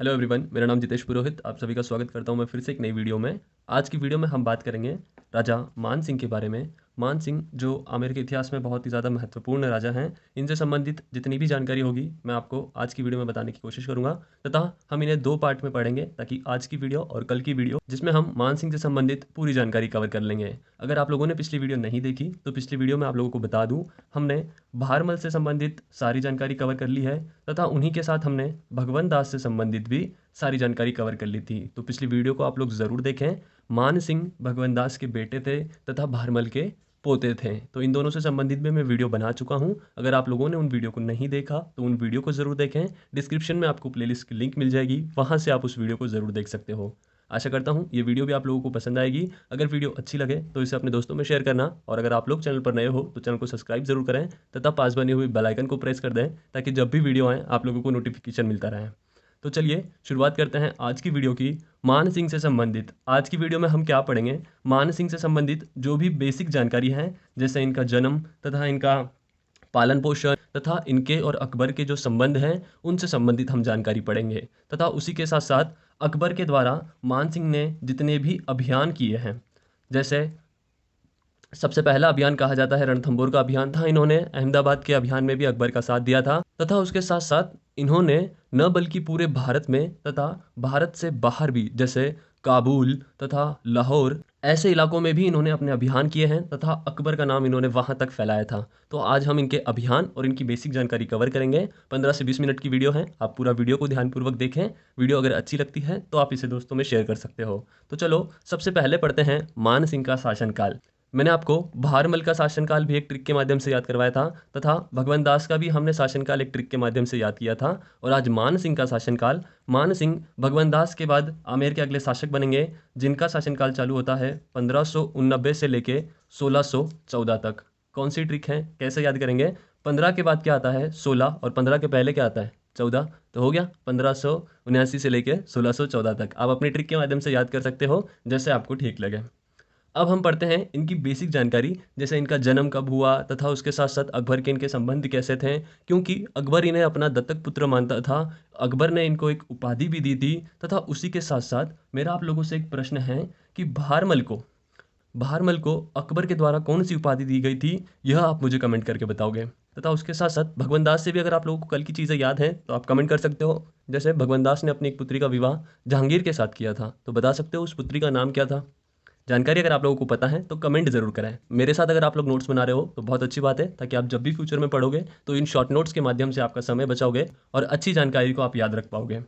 Hello everyone, मेरा नाम जितेश पुरोहित। आप सभी का स्वागत करता हूं मैं फिर से एक नई वीडियो में। आज की वीडियो में हम बात करेंगे राजा मान सिंह के बारे में। मान सिंह जो आमेर के इतिहास में बहुत ही ज़्यादा महत्वपूर्ण राजा हैं, इनसे संबंधित जितनी भी जानकारी होगी मैं आपको आज की वीडियो में बताने की कोशिश करूंगा तथा हम इन्हें दो पार्ट में पढ़ेंगे ताकि आज की वीडियो और कल की वीडियो जिसमें हम मान सिंह से संबंधित पूरी जानकारी कवर कर लेंगे। अगर आप लोगों ने पिछली वीडियो नहीं देखी तो पिछली वीडियो में आप लोगों को बता दूं, हमने भारमल से संबंधित सारी जानकारी कवर कर ली है तथा उन्हीं के साथ हमने भगवंत दास से संबंधित भी सारी जानकारी कवर कर ली थी। तो पिछली वीडियो को आप लोग ज़रूर देखें। मान सिंह भगवंत दास के बेटे थे तथा भारमल के पोते थे। तो इन दोनों से संबंधित भी मैं वीडियो बना चुका हूं। अगर आप लोगों ने उन वीडियो को नहीं देखा तो उन वीडियो को ज़रूर देखें। डिस्क्रिप्शन में आपको प्लेलिस्ट की लिंक मिल जाएगी, वहां से आप उस वीडियो को ज़रूर देख सकते हो। आशा करता हूँ ये वीडियो भी आप लोगों को पसंद आएगी। अगर वीडियो अच्छी लगे तो इसे अपने दोस्तों में शेयर करना, और अगर आप लोग चैनल पर नए हो तो चैनल को सब्सक्राइब जरूर करें तथा पास बनी हुई बेल आइकन को प्रेस कर दें ताकि जब भी वीडियो आए आप लोगों को नोटिफिकेशन मिलता रहे। तो चलिए शुरुआत करते हैं आज की वीडियो की। मान सिंह से संबंधित आज की वीडियो में हम क्या पढ़ेंगे, मान सिंह से संबंधित जो भी बेसिक जानकारी है, जैसे इनका जन्म तथा इनका पालन पोषण तथा इनके और अकबर के जो संबंध हैं उनसे संबंधित हम जानकारी पढ़ेंगे। तथा उसी के साथ साथ अकबर के द्वारा मान सिंह ने जितने भी अभियान किए हैं, जैसे सबसे पहला अभियान कहा जाता है रणथंभौर का अभियान था। इन्होंने अहमदाबाद के अभियान में भी अकबर का साथ दिया था तथा उसके साथ साथ इन्होंने न बल्कि पूरे भारत में तथा भारत से बाहर भी, जैसे काबुल तथा लाहौर, ऐसे इलाकों में भी इन्होंने अपने अभियान किए हैं तथा अकबर का नाम इन्होंने वहां तक फैलाया था। तो आज हम इनके अभियान और इनकी बेसिक जानकारी कवर करेंगे। 15 से 20 मिनट की वीडियो है, आप पूरा वीडियो को ध्यानपूर्वक देखें। वीडियो अगर अच्छी लगती है तो आप इसे दोस्तों में शेयर कर सकते हो। तो चलो सबसे पहले पढ़ते हैं मान सिंह का शासनकाल। मैंने आपको भारमल का शासनकाल भी एक ट्रिक के माध्यम से याद करवाया था तथा भगवंत दास का भी हमने शासनकाल एक ट्रिक के माध्यम से याद किया था। और आज मान सिंह का शासनकाल। मान सिंह भगवंत दास के बाद आमेर के अगले शासक बनेंगे, जिनका शासनकाल चालू होता है 1589 से लेके 1614 तक। कौन सी ट्रिक है, कैसे याद करेंगे? 15 के बाद क्या आता है? 16, और 15 के पहले क्या आता है? 14। तो हो गया 1579 से लेके 1614 तक। आप अपनी ट्रिक के माध्यम से याद कर सकते हो, जैसे आपको ठीक लगे। अब हम पढ़ते हैं इनकी बेसिक जानकारी, जैसे इनका जन्म कब हुआ तथा उसके साथ साथ अकबर के इनके संबंध कैसे थे, क्योंकि अकबर इन्हें अपना दत्तक पुत्र मानता था। अकबर ने इनको एक उपाधि भी दी थी तथा उसी के साथ साथ मेरा आप लोगों से एक प्रश्न है कि भारमल को अकबर के द्वारा कौन सी उपाधि दी गई थी, यह आप मुझे कमेंट करके बताओगे। तथा उसके साथ साथ भगवंत दास से भी अगर आप लोगों को कल की चीज़ें याद हैं तो आप कमेंट कर सकते हो। जैसे भगवंत दास ने अपनी एक पुत्री का विवाह जहांगीर के साथ किया था, तो बता सकते हो उस पुत्री का नाम क्या था? जानकारी अगर आप लोगों को पता है तो कमेंट जरूर करें। मेरे साथ अगर आप लोग नोट्स बना रहे हो तो बहुत अच्छी बात है, ताकि आप जब भी फ्यूचर में पढ़ोगे तो इन शॉर्ट नोट्स के माध्यम से आपका समय बचाओगे और अच्छी जानकारी को आप याद रख पाओगे।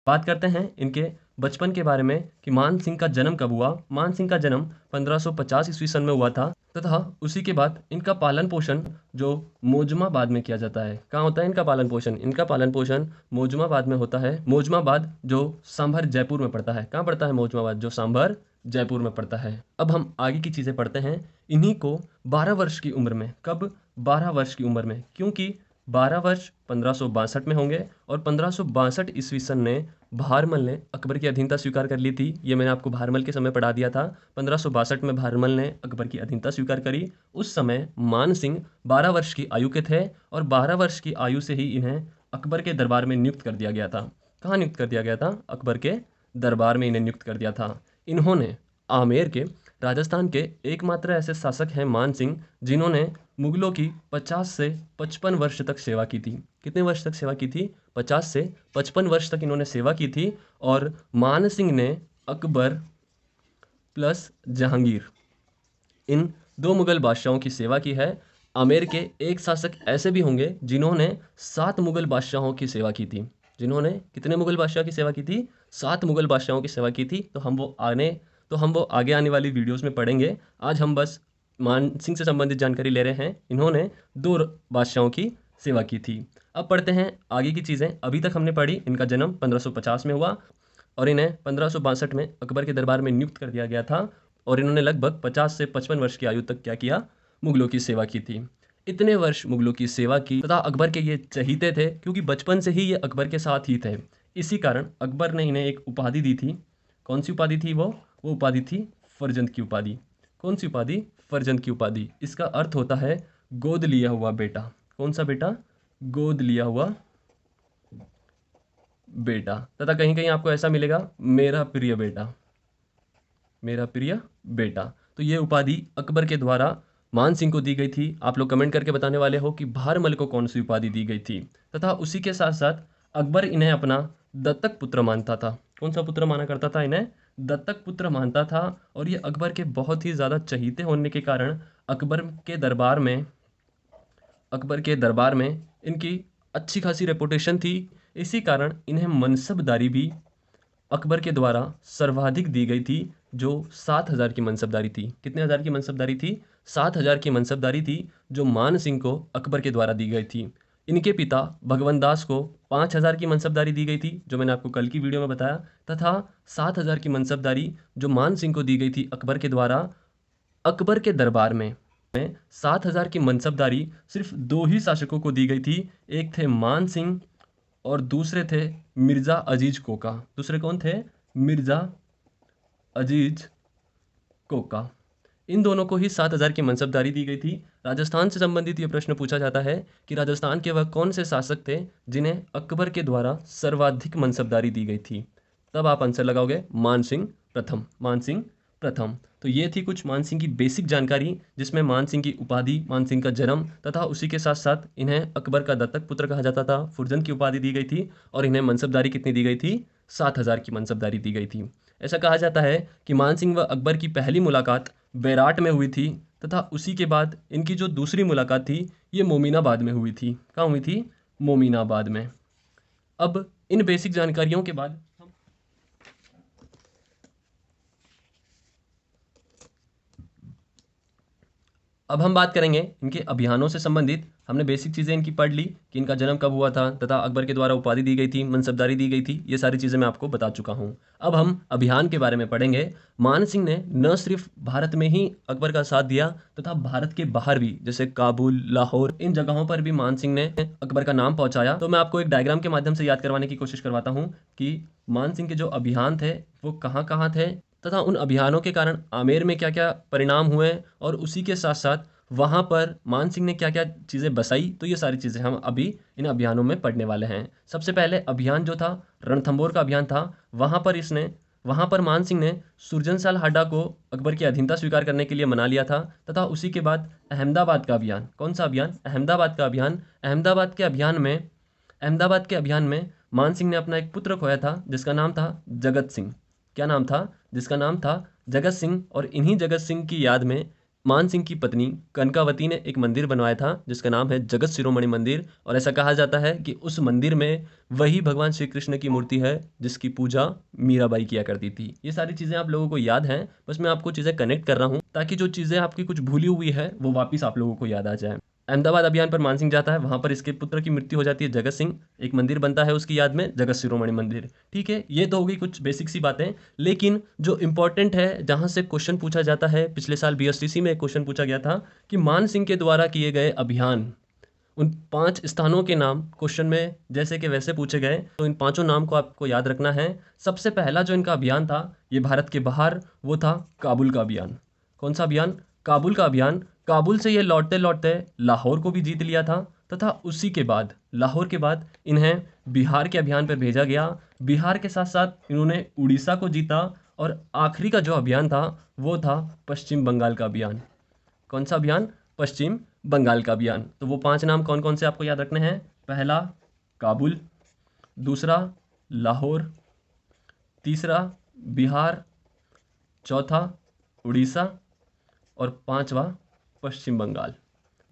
बात करते हैं इनके बचपन के बारे में कि मान सिंह का जन्म कब हुआ। मान सिंह का जन्म 1550 ईस्वी सन में हुआ था तथा उसी के बाद इनका पालन पोषण जो मोजमाबाद में किया जाता है। कहाँ होता है इनका पालन पोषण? इनका पालन पोषण मोजमाबाद में होता है। मोजमाबाद जो सांभर जयपुर में पड़ता है। कहाँ पड़ता है मोजमाबाद? जो सांभर जयपुर में पड़ता है। अब हम आगे की चीज़ें पढ़ते हैं। इन्हीं को 12 वर्ष की उम्र में, कब? 12 वर्ष की उम्र में, क्योंकि 12 वर्ष 1562 में होंगे और 1562 ईस्वी सन ने भारमल ने अकबर की अधीनता स्वीकार कर ली थी। ये मैंने आपको भारमल के समय पढ़ा दिया था। 1562 में भारमल ने अकबर की अधीनता स्वीकार करी। उस समय मान सिंह 12 वर्ष की आयु के थे और 12 वर्ष की आयु से ही इन्हें अकबर के दरबार में नियुक्त कर दिया गया था। कहाँ नियुक्त कर दिया गया था? अकबर के दरबार में इन्हें नियुक्त कर दिया था। इन्होंने आमेर के, राजस्थान के एकमात्र ऐसे शासक हैं मान सिंह, जिन्होंने मुगलों की 50 से 55 वर्ष तक सेवा की थी। कितने वर्ष तक सेवा की थी? 50 से 55 वर्ष तक इन्होंने सेवा की थी। और मान सिंह ने अकबर प्लस जहांगीर, इन दो मुगल बादशाहों की सेवा की है। आमेर के एक शासक ऐसे भी होंगे जिन्होंने 7 मुगल बादशाहों की सेवा की थी। जिन्होंने कितने मुगल बादशाहों की सेवा की थी? 7 मुगल बादशाहों की सेवा की थी। तो हम वो आगे आने वाली वीडियोस में पढ़ेंगे। आज हम बस मान सिंह से संबंधित जानकारी ले रहे हैं। इन्होंने 2 बादशाहों की सेवा की थी। अब पढ़ते हैं आगे की चीज़ें। अभी तक हमने पढ़ी इनका जन्म 1550 में हुआ और इन्हें 1562 में अकबर के दरबार में नियुक्त कर दिया गया था और इन्होंने लगभग 50 से 55 वर्ष की आयु तक क्या किया? मुगलों की सेवा की थी। इतने वर्ष मुगलों की सेवा की तथा अकबर के ये चहीते थे, क्योंकि बचपन से ही ये अकबर के साथ ही थे। इसी कारण अकबर ने इन्हें एक उपाधि दी थी। कौन सी उपाधि थी वो? उपाधि थी फरजंद की उपाधि। कौन सी उपाधि? फरजंद की उपाधि। इसका अर्थ होता है गोद लिया हुआ बेटा। कौन सा बेटा? गोद लिया हुआ बेटा, तथा कहीं कहीं आपको ऐसा मिलेगा मेरा प्रिय बेटा, मेरा प्रिय बेटा। तो ये उपाधि अकबर के द्वारा मान सिंह को दी गई थी। आप लोग कमेंट करके बताने वाले हो कि भारमल को कौन सी उपाधि दी गई थी। तथा उसी के साथ साथ अकबर इन्हें अपना दत्तक पुत्र मानता था। कौन सा पुत्र माना करता था इन्हें? दत्तक पुत्र मानता था। और ये अकबर के बहुत ही ज़्यादा चहीते होने के कारण अकबर के दरबार में इनकी अच्छी खासी रेपुटेशन थी। इसी कारण इन्हें मनसबदारी भी अकबर के द्वारा सर्वाधिक दी गई थी, जो 7,000 की मनसबदारी थी। कितने हज़ार की मनसबदारी थी? 7,000 की मनसबदारी थी, जो मान सिंह को अकबर के द्वारा दी गई थी। इनके पिता भगवंत दास को 5,000 की मनसबदारी दी गई थी, जो मैंने आपको कल की वीडियो में बताया। तथा 7,000 की मनसबदारी जो मान सिंह को दी गई थी अकबर के द्वारा, अकबर के दरबार में 7,000 की मनसबदारी सिर्फ 2 ही शासकों को दी गई थी। एक थे मान सिंह और दूसरे थे मिर्ज़ा अजीज कोका। दूसरे कौन थे? मिर्ज़ा अजीज कोका। इन दोनों को ही 7,000 की मनसबदारी दी गई थी। राजस्थान से संबंधित ये प्रश्न पूछा जाता है कि राजस्थान के वह कौन से शासक थे जिन्हें अकबर के द्वारा सर्वाधिक मनसबदारी दी गई थी? तब आप आंसर लगाओगे मान सिंह प्रथम, मान सिंह प्रथम। तो ये थी कुछ मान सिंह की बेसिक जानकारी, जिसमें मान सिंह की उपाधि, मान सिंह का जन्म, तथा उसी के साथ साथ इन्हें अकबर का दत्तक पुत्र कहा जाता था, फुरजंद की उपाधि दी गई थी। और इन्हें मनसबदारी कितनी दी गई थी? 7,000 की मनसबदारी दी गई थी। ऐसा कहा जाता है कि मान सिंह व अकबर की पहली मुलाकात बैराट में हुई थी, तथा उसी के बाद इनकी जो दूसरी मुलाकात थी ये मोमिनाबाद में हुई थी। कहाँ हुई थी? मोमिनाबाद में। अब इन बेसिक जानकारियों के बाद हम बात करेंगे इनके अभियानों से संबंधित। हमने बेसिक चीज़ें इनकी पढ़ ली कि इनका जन्म कब हुआ था, तथा अकबर के द्वारा उपाधि दी गई थी, मनसबदारी दी गई थी। ये सारी चीज़ें मैं आपको बता चुका हूँ। अब हम अभियान के बारे में पढ़ेंगे। मान सिंह ने न सिर्फ भारत में ही अकबर का साथ दिया, तथा भारत के बाहर भी, जैसे काबुल, लाहौर, इन जगहों पर भी मान सिंह ने अकबर का नाम पहुँचाया। तो मैं आपको एक डायग्राम के माध्यम से याद करवाने की कोशिश करवाता हूँ कि मान सिंह के जो अभियान थे वो कहाँ कहाँ थे, तथा उन अभियानों के कारण आमेर में क्या क्या परिणाम हुए, और उसी के साथ साथ वहाँ पर मान सिंह ने क्या क्या चीज़ें बसाई। तो ये सारी चीज़ें हम अभी इन अभियानों में पढ़ने वाले हैं। सबसे पहले अभियान जो था रणथंभौर का अभियान था। वहाँ पर मान सिंह ने सुरजनसाल हाडा को अकबर की अधीनता स्वीकार करने के लिए मना लिया था। तथा उसी के बाद अहमदाबाद का अभियान। कौन सा अभियान? अहमदाबाद का अभियान। अहमदाबाद के अभियान में मान सिंह ने अपना एक पुत्र खोया था, जिसका नाम था जगत सिंह। क्या नाम था? जिसका नाम था जगत सिंह। और इन्हीं जगत सिंह की याद में मान सिंह की पत्नी कनकावती ने एक मंदिर बनवाया था, जिसका नाम है जगत शिरोमणि मंदिर। और ऐसा कहा जाता है कि उस मंदिर में वही भगवान श्री कृष्ण की मूर्ति है जिसकी पूजा मीराबाई किया करती थी। ये सारी चीज़ें आप लोगों को याद हैं, बस मैं आपको चीज़ें कनेक्ट कर रहा हूँ ताकि जो चीज़ें आपकी कुछ भूली हुई है वो वापिस आप लोगों को याद आ जाए। अहमदाबाद अभियान पर मान सिंह जाता है, वहां पर इसके पुत्र की मृत्यु हो जाती है जगत सिंह। एक मंदिर बनता है उसकी याद में, जगत शिरोमणि मंदिर। ठीक है, ये तो हो गई कुछ बेसिक सी बातें। लेकिन जो इंपॉर्टेंट है, जहां से क्वेश्चन पूछा जाता है, पिछले साल बीएसटीसी में एक क्वेश्चन पूछा गया था कि मान सिंह के द्वारा किए गए अभियान, उन 5 स्थानों के नाम क्वेश्चन में जैसे कि वैसे पूछे गए। तो इन 5 नाम को आपको याद रखना है। सबसे पहला जो इनका अभियान था ये भारत के बाहर, वो था काबुल का अभियान। कौन सा अभियान? काबुल का अभियान। काबुल से ये लौटते लौटते लाहौर को भी जीत लिया था। तथा उसी के बाद, लाहौर के बाद, इन्हें बिहार के अभियान पर भेजा गया। बिहार के साथ साथ इन्होंने उड़ीसा को जीता। और आखिरी का जो अभियान था वो था पश्चिम बंगाल का अभियान। कौन सा अभियान? पश्चिम बंगाल का अभियान। तो वो 5 नाम कौन कौन से आपको याद रखने हैं? पहला काबुल, दूसरा लाहौर, तीसरा बिहार, चौथा उड़ीसा, और 5वां पश्चिम बंगाल।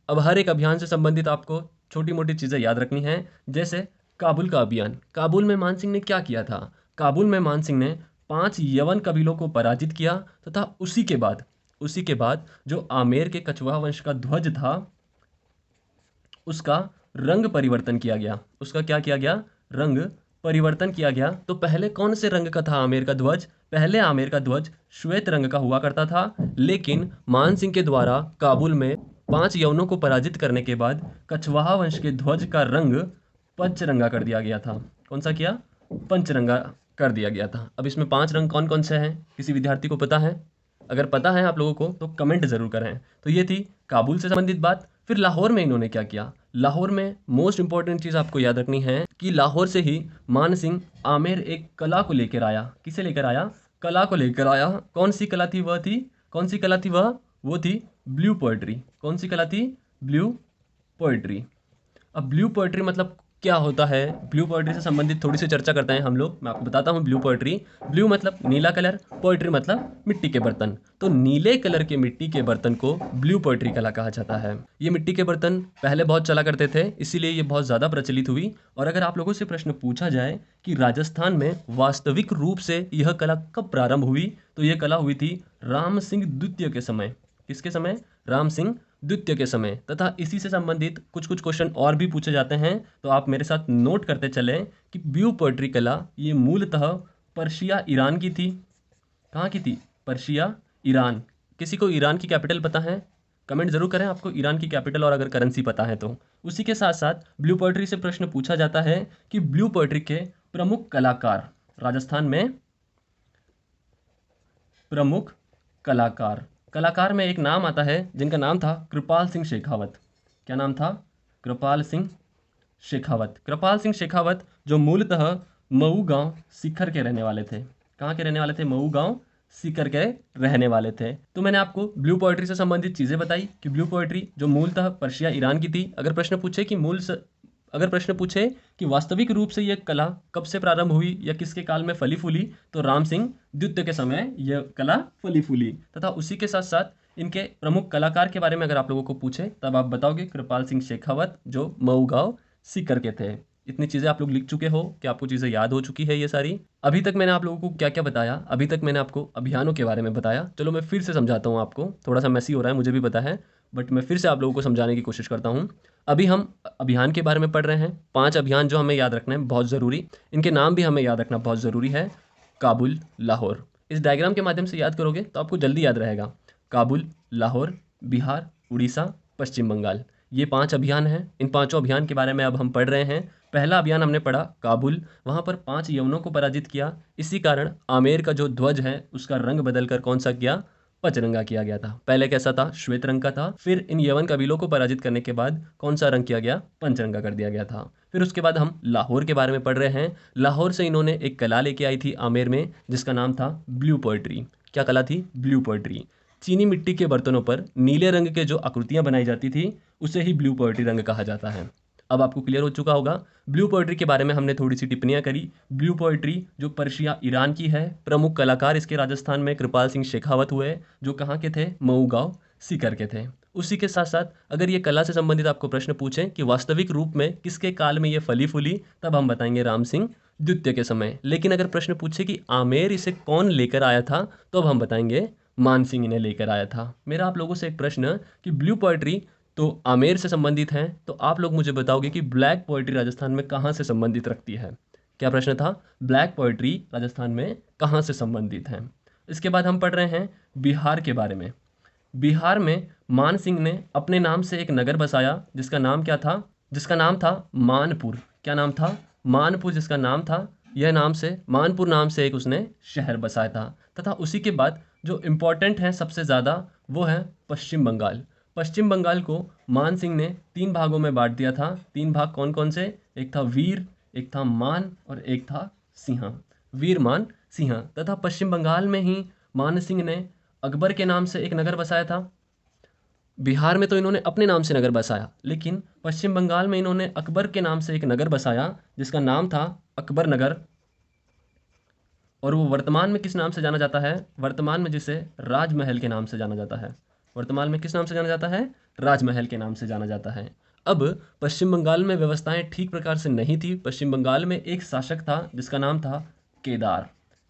अब हर एक अभियान से संबंधित आपको छोटी मोटी चीज़ें याद रखनी हैं। जैसे काबुल का अभियान। काबुल में मान सिंह ने क्या किया था? काबुल में मान सिंह ने 5 यवन कबीलों को पराजित किया। तथा उसी के बाद जो आमेर के कछवाहा वंश का ध्वज था उसका रंग परिवर्तन किया गया। उसका क्या किया गया? रंग परिवर्तन किया गया। तो पहले कौन से रंग का था आमेर का ध्वज? पहले आमेर का ध्वज श्वेत रंग का हुआ करता था। लेकिन मान सिंह के द्वारा काबुल में 5 यवनों को पराजित करने के बाद कछवाहा वंश के ध्वज का रंग पंचरंगा कर दिया गया था। कौन सा किया? पंचरंगा कर दिया गया था। अब इसमें 5 रंग कौन कौन से हैं? किसी विद्यार्थी को पता है? अगर पता है आप लोगों को तो कमेंट जरूर करें। तो ये थी काबुल से संबंधित बात। फिर लाहौर में इन्होंने क्या किया, लाहौर में मोस्ट इंपॉर्टेंट चीज़ आपको याद रखनी है कि लाहौर से ही मान सिंह आमेर एक कला को लेकर आया। किसे लेकर आया? कला को लेकर आया। कौन सी कला थी? वह थी, कौन सी कला थी वह? वो थी ब्लू पोएट्री। कौन सी कला थी? Blue poetry. अब ब्लू पोएट्री मतलब क्या होता है? ब्लू पोएट्री से संबंधित थोड़ी सी चर्चा करते हैं हम लोग। मैं आपको बताता हूँ ब्लू पोएट्री। ब्लू मतलब नीला कलर, पोएट्री मतलब मिट्टी के बर्तन। तो नीले कलर के मिट्टी के बर्तन को ब्लू पोएट्री कला कहा जाता है। ये मिट्टी के बर्तन पहले बहुत चला करते थे, इसीलिए ये बहुत ज़्यादा प्रचलित हुई। और अगर आप लोगों से प्रश्न पूछा जाए कि राजस्थान में वास्तविक रूप से यह कला कब प्रारंभ हुई, तो यह कला हुई थी राम सिंह द्वितीय के समय। किसके समय? राम सिंह द्वितीय के समय। तथा इसी से संबंधित कुछ कुछ क्वेश्चन और भी पूछे जाते हैं, तो आप मेरे साथ नोट करते चलें कि ब्लू पोएट्री कला ये मूलतः पर्शिया ईरान की थी। कहाँ की थी? Persia Iran. किसी को ईरान की कैपिटल पता है? कमेंट जरूर करें आपको ईरान की कैपिटल और अगर करेंसी पता है तो। उसी के साथ साथ ब्लू पोएट्री से प्रश्न पूछा जाता है कि ब्लू पोएट्री के प्रमुख कलाकार, राजस्थान में प्रमुख कलाकार, कलाकार में एक नाम आता है जिनका नाम था कृपाल सिंह शेखावत। क्या नाम था? कृपाल सिंह शेखावत। कृपाल सिंह शेखावत जो मूलतः मऊ गांव सीकर के रहने वाले थे। कहाँ के रहने वाले थे? मऊ गांव सीकर के रहने वाले थे। तो मैंने आपको ब्लू पोएट्री से संबंधित चीज़ें बताई कि ब्लू पोएट्री जो मूलतः पर्शिया ईरान की थी। अगर प्रश्न पूछे कि वास्तविक रूप से यह कला कब से प्रारंभ हुई या किसके काल में फली फूली, तो राम सिंह द्वितीय के समय यह कला फली फूली। तथा उसी के साथ साथ इनके प्रमुख कलाकार के बारे में अगर आप लोगों को पूछे तब आप बताओगे कृपाल सिंह शेखावत जो मऊ गांव सीकर के थे। इतनी चीज़ें आप लोग लिख चुके हो कि आपको चीज़ें याद हो चुकी है ये सारी। अभी तक मैंने आप लोगों को क्या क्या बताया? अभी तक मैंने आपको अभियानों के बारे में बताया। चलो मैं फिर से समझाता हूँ आपको। थोड़ा सा मैसी हो रहा है, मुझे भी पता है, बट मैं फिर से आप लोगों को समझाने की कोशिश करता हूँ। अभी हम अभियान के बारे में पढ़ रहे हैं। 5 अभियान जो हमें याद रखना है बहुत ज़रूरी। इनके नाम भी हमें याद रखना बहुत ज़रूरी है। काबुल, लाहौर। इस डायग्राम के माध्यम से याद करोगे तो आपको जल्दी याद रहेगा। काबुल, लाहौर, बिहार, उड़ीसा, पश्चिम बंगाल, ये 5 अभियान हैं। इन पांचों अभियान के बारे में अब हम पढ़ रहे हैं। पहला अभियान हमने पढ़ा काबुल, वहाँ पर 5 यवनों को पराजित किया। इसी कारण आमेर का जो ध्वज है उसका रंग बदलकर कौन सा किया? पचरंगा किया गया था। पहले कैसा था? श्वेत रंग का था। फिर इन यवन कबीलों को पराजित करने के बाद कौन सा रंग किया गया? पंचरंगा कर दिया गया था। फिर उसके बाद हम लाहौर के बारे में पढ़ रहे हैं। लाहौर से इन्होंने एक कला लेके आई थी आमेर में जिसका नाम था ब्लू पोएट्री। क्या कला थी? Blue poetry. चीनी मिट्टी के बर्तनों पर नीले रंग के जो आकृतियां बनाई जाती थी उसे ही ब्लू पोएट्री रंग कहा जाता है। अब आपको क्लियर हो चुका होगा। ब्लू पोएट्री के बारे में हमने थोड़ी सी टिप्पणियां करी। ब्लू पोएट्री जो पर्शिया ईरान की है। प्रमुख कलाकार इसके राजस्थान में कृपाल सिंह शेखावत हुए जो कहाँ के थे? मऊ गांव सीकर के थे। उसी के साथ साथ अगर ये कला से संबंधित आपको प्रश्न पूछें कि वास्तविक रूप में किसके काल में ये फली फूली, तब हम बताएंगे राम सिंह द्वितीय के समय। लेकिन अगर प्रश्न पूछे कि आमेर इसे कौन लेकर आया था, तो अब हम बताएंगे मान सिंह इन्हें लेकर आया था। मेरा आप लोगों से एक प्रश्न कि ब्लू पोएट्री तो आमेर से संबंधित है, तो आप लोग मुझे बताओगे कि ब्लैक पोएट्री राजस्थान में कहाँ से संबंधित रखती है? क्या प्रश्न था? ब्लैक पोएट्री राजस्थान में कहाँ से संबंधित है? इसके बाद हम पढ़ रहे हैं बिहार के बारे में। बिहार में मान सिंह ने अपने नाम से एक नगर बसाया जिसका नाम क्या था? जिसका नाम था मानपुर। क्या नाम था? मानपुर जिसका नाम था। यह नाम से मानपुर नाम से एक उसने शहर बसाया था। तथा उसी के बाद जो इम्पोर्टेंट है सबसे ज़्यादा वो है पश्चिम बंगाल। पश्चिम बंगाल को मान सिंह ने 3 भागों में बांट दिया था। 3 भाग कौन कौन से? एक था वीर, एक था मान और एक था सिंहा। वीर, मान, सिंहा। तथा पश्चिम बंगाल में ही मान सिंह ने अकबर के नाम से एक नगर बसाया था। बिहार में तो इन्होंने अपने नाम से नगर बसाया, लेकिन पश्चिम बंगाल में इन्होंने अकबर के नाम से एक नगर बसाया जिसका नाम था अकबर नगर। और वो वर्तमान में किस नाम से जाना जाता है? वर्तमान में जिसे राजमहल के नाम से जाना जाता है। वर्तमान में किस नाम से जाना जाता है? राजमहल के नाम से जाना जाता है। अब पश्चिम बंगाल में व्यवस्थाएं ठीक प्रकार से नहीं थी। पश्चिम बंगाल में एक शासक था जिसका नाम था केदार।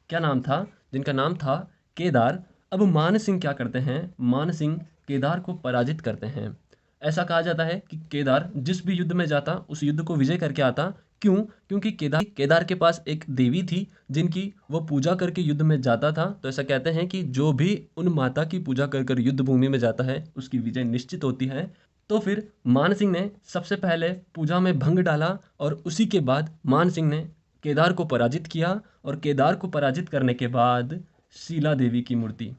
क्या नाम था? जिनका नाम था केदार। अब मान सिंह क्या करते हैं? मान सिंह केदार को पराजित करते हैं। ऐसा कहा जाता है कि केदार जिस भी युद्ध में जाता उस युद्ध को विजय करके आता। क्यों? क्योंकि केदार के पास एक देवी थी जिनकी वो पूजा करके युद्ध में जाता था। तो ऐसा कहते हैं कि जो भी उन माता की पूजा कर कर युद्ध भूमि में जाता है उसकी विजय निश्चित होती है। तो फिर मान सिंह ने सबसे पहले पूजा में भंग डाला और उसी के बाद मान सिंह ने केदार को पराजित किया। और केदार को पराजित करने के बाद शीला देवी की मूर्ति,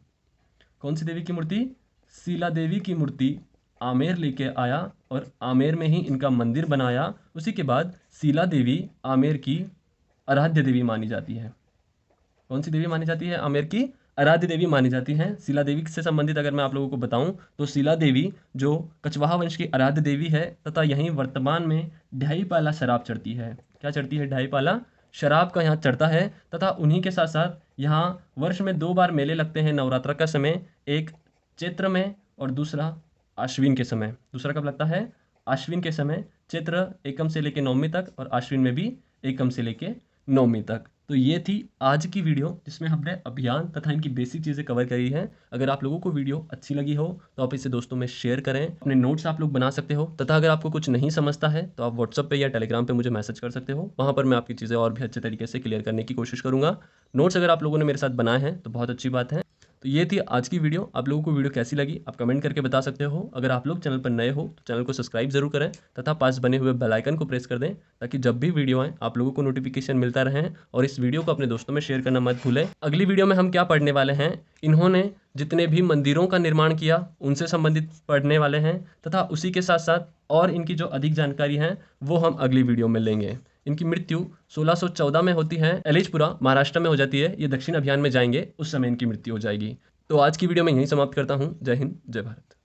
कौन सी देवी की मूर्ति? शीला देवी की मूर्ति आमेर लेके आया और आमेर में ही इनका मंदिर बनाया। उसी के बाद शीला देवी आमेर की आराध्य देवी मानी जाती है। कौन सी देवी मानी जाती है? आमेर की आराध्य देवी मानी जाती हैं। शीला देवी से संबंधित अगर मैं आप लोगों को बताऊं तो शीला देवी जो कछवाहा वंश की आराध्य देवी है तथा यहीं वर्तमान में ढाई पाला शराब चढ़ती है। क्या चढ़ती है? ढाई पाला शराब का यहाँ चढ़ता है। तथा उन्हीं के साथ साथ यहाँ वर्ष में 2 बार मेले लगते हैं नवरात्र का समय, एक चैत्र में और दूसरा आश्विन के समय। दूसरा कब लगता है? आश्विन के समय, चैत्र एकम से लेकर नवमी तक और आश्विन में भी एकम से लेकर नवमी तक। तो ये थी आज की वीडियो जिसमें हमने अभियान तथा इनकी बेसिक चीज़ें कवर करी हैं। अगर आप लोगों को वीडियो अच्छी लगी हो तो आप इसे दोस्तों में शेयर करें। अपने नोट्स आप लोग बना सकते हो तथा अगर आपको कुछ नहीं समझता है तो आप व्हाट्सएप पे या टेलीग्राम पे मुझे मैसेज कर सकते हो। वहाँ पर मैं आपकी चीज़ें और भी अच्छे तरीके से क्लियर करने की कोशिश करूँगा। नोट्स अगर आप लोगों ने मेरे साथ बनाए हैं तो बहुत अच्छी बात है। तो ये थी आज की वीडियो। आप लोगों को वीडियो कैसी लगी आप कमेंट करके बता सकते हो। अगर आप लोग चैनल पर नए हो तो चैनल को सब्सक्राइब जरूर करें तथा पास बने हुए बेल आइकन को प्रेस कर दें ताकि जब भी वीडियो आए आप लोगों को नोटिफिकेशन मिलता रहे। और इस वीडियो को अपने दोस्तों में शेयर करना मत भूलें। अगली वीडियो में हम क्या पढ़ने वाले हैं, इन्होंने जितने भी मंदिरों का निर्माण किया उनसे संबंधित पढ़ने वाले हैं तथा उसी के साथ साथ और इनकी जो अधिक जानकारी है वो हम अगली वीडियो में लेंगे। इनकी मृत्यु 1614 में होती है, एलिचपुरा महाराष्ट्र में हो जाती है। ये दक्षिण अभियान में जाएंगे उस समय इनकी मृत्यु हो जाएगी। तो आज की वीडियो में यहीं समाप्त करता हूँ। जय हिंद, जय भारत।